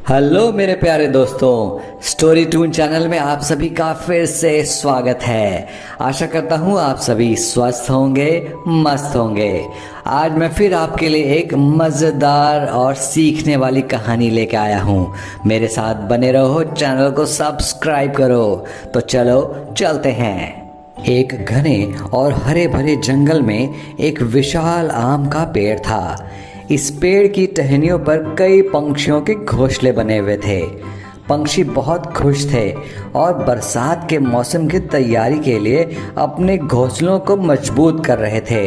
Hello मेरे प्यारे दोस्तों, स्टोरी टून चैनल में आप सभी का फिर से स्वागत है। आशा करता हूँ आप सभी स्वस्थ होंगे, मस्त होंगे। आज मैं फिर आपके लिए एक मज़ेदार और सीखने वाली कहानी लेके आया हूँ। मेरे साथ बने रहो, चैनल को सब्सक्राइब करो। तो चलो चलते हैं। एक घने और हरे भरे जंगल में एक विशाल आम का पेड़ था। इस पेड़ की टहनियों पर कई पंछियों के घोंसले बने हुए थे। पंछी बहुत खुश थे और बरसात के मौसम की तैयारी के लिए अपने घोंसलों को मजबूत कर रहे थे।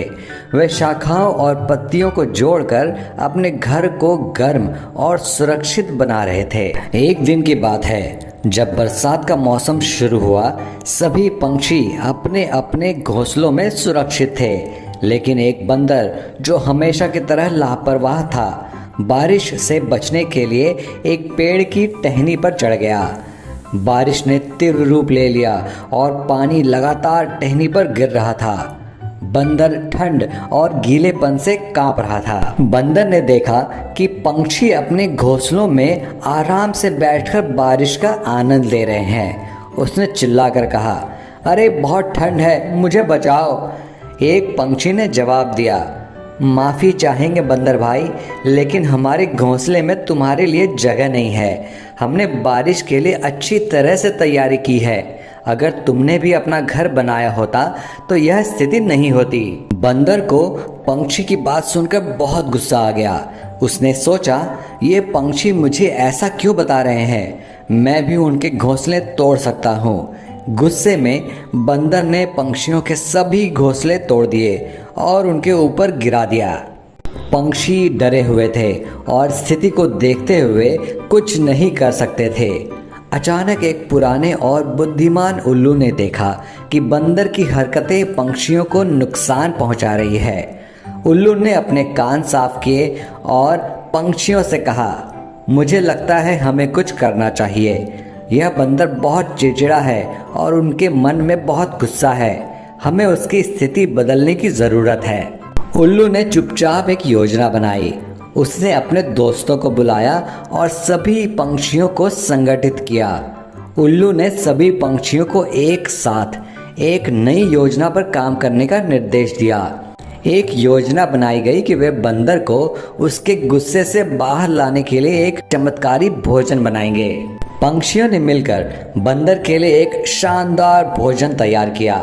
वे शाखाओं और पत्तियों को जोड़कर अपने घर को गर्म और सुरक्षित बना रहे थे। एक दिन की बात है, जब बरसात का मौसम शुरू हुआ। सभी पंछी अपने अपने घोंसलों में सुरक्षित थे, लेकिन एक बंदर जो हमेशा की तरह लापरवाह था, बारिश से बचने के लिए एक पेड़ की टहनी पर चढ़ गया। बारिश ने तीव्र रूप ले लिया और पानी लगातार टहनी पर गिर रहा था। बंदर ठंड और गीलेपन से कांप रहा था। बंदर ने देखा कि पंछी अपने घोंसलों में आराम से बैठकर बारिश का आनंद ले रहे हैं। उसने चिल्लाकर कहा, अरे बहुत ठंड है, मुझे बचाओ। एक पंछी ने जवाब दिया, माफ़ी चाहेंगे बंदर भाई, लेकिन हमारे घोंसले में तुम्हारे लिए जगह नहीं है। हमने बारिश के लिए अच्छी तरह से तैयारी की है। अगर तुमने भी अपना घर बनाया होता तो यह स्थिति नहीं होती। बंदर को पंछी की बात सुनकर बहुत गुस्सा आ गया। उसने सोचा, ये पंछी मुझे ऐसा क्यों बता रहे हैं, मैं भी उनके घोंसले तोड़ सकता हूँ। गुस्से में बंदर ने पंछियों के सभी घोंसले तोड़ दिए और उनके ऊपर गिरा दिया। पंछी डरे हुए थे और स्थिति को देखते हुए कुछ नहीं कर सकते थे। अचानक एक पुराने और बुद्धिमान उल्लू ने देखा कि बंदर की हरकतें पंछियों को नुकसान पहुंचा रही है। उल्लू ने अपने कान साफ किए और पंछियों से कहा, मुझे लगता है हमें कुछ करना चाहिए। यह बंदर बहुत चिड़चिड़ा है और उनके मन में बहुत गुस्सा है। हमें उसकी स्थिति बदलने की ज़रूरत है। उल्लू ने चुपचाप एक योजना बनाई। उसने अपने दोस्तों को बुलाया और सभी पंछियों को संगठित किया। उल्लू ने सभी पंछियों को एक साथ एक नई योजना पर काम करने का निर्देश दिया। एक योजना बनाई गई कि वे बंदर को उसके गुस्से से बाहर लाने के लिए एक चमत्कारी भोजन बनाएंगे। पंछियों ने मिलकर बंदर के लिए एक शानदार भोजन तैयार किया,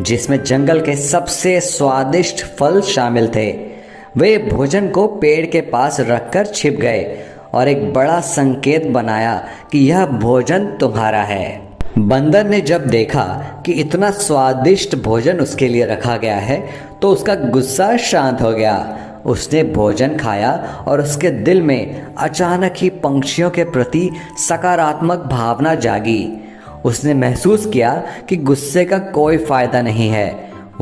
जिसमें जंगल के सबसे स्वादिष्ट फल शामिल थे। वे भोजन को पेड़ के पास रखकर छिप गए और एक बड़ा संकेत बनाया कि यह भोजन तुम्हारा है। बंदर ने जब देखा कि इतना स्वादिष्ट भोजन उसके लिए रखा गया है, तो उसका गुस्सा शांत हो गया। उसने भोजन खाया और उसके दिल में अचानक ही पंछियों के प्रति सकारात्मक भावना जागी। उसने महसूस किया कि गुस्से का कोई फायदा नहीं है।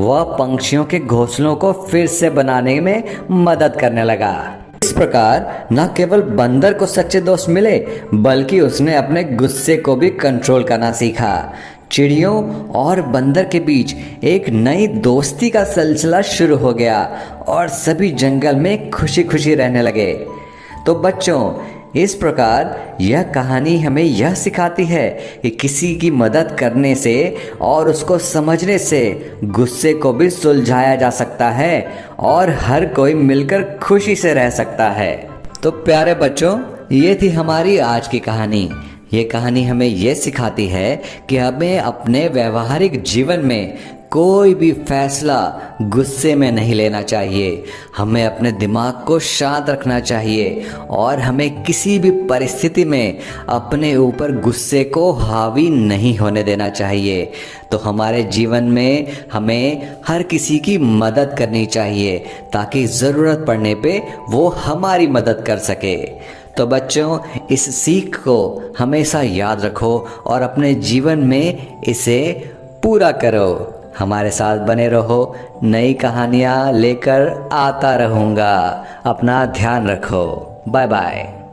वह पंछियों के घोंसलों को फिर से बनाने में मदद करने लगा। इस प्रकार न केवल बंदर को सच्चे दोस्त मिले, बल्कि उसने अपने गुस्से को भी कंट्रोल करना सीखा। चिड़ियों और बंदर के बीच एक नई दोस्ती का सिलसिला शुरू हो गया और सभी जंगल में खुशी खुशी रहने लगे। तो बच्चों, इस प्रकार यह कहानी हमें यह सिखाती है कि किसी की मदद करने से और उसको समझने से गुस्से को भी सुलझाया जा सकता है और हर कोई मिलकर खुशी से रह सकता है। तो प्यारे बच्चों, ये थी हमारी आज की कहानी। ये कहानी हमें ये सिखाती है कि हमें अपने व्यवहारिक जीवन में कोई भी फैसला गुस्से में नहीं लेना चाहिए। हमें अपने दिमाग को शांत रखना चाहिए और हमें किसी भी परिस्थिति में अपने ऊपर गुस्से को हावी नहीं होने देना चाहिए। तो हमारे जीवन में हमें हर किसी की मदद करनी चाहिए, ताकि ज़रूरत पड़ने पे वो हमारी मदद कर सके। तो बच्चों, इस सीख को हमेशा याद रखो और अपने जीवन में इसे पूरा करो। हमारे साथ बने रहो, नई कहानियाँ लेकर आता रहूँगा। अपना ध्यान रखो। Bye bye.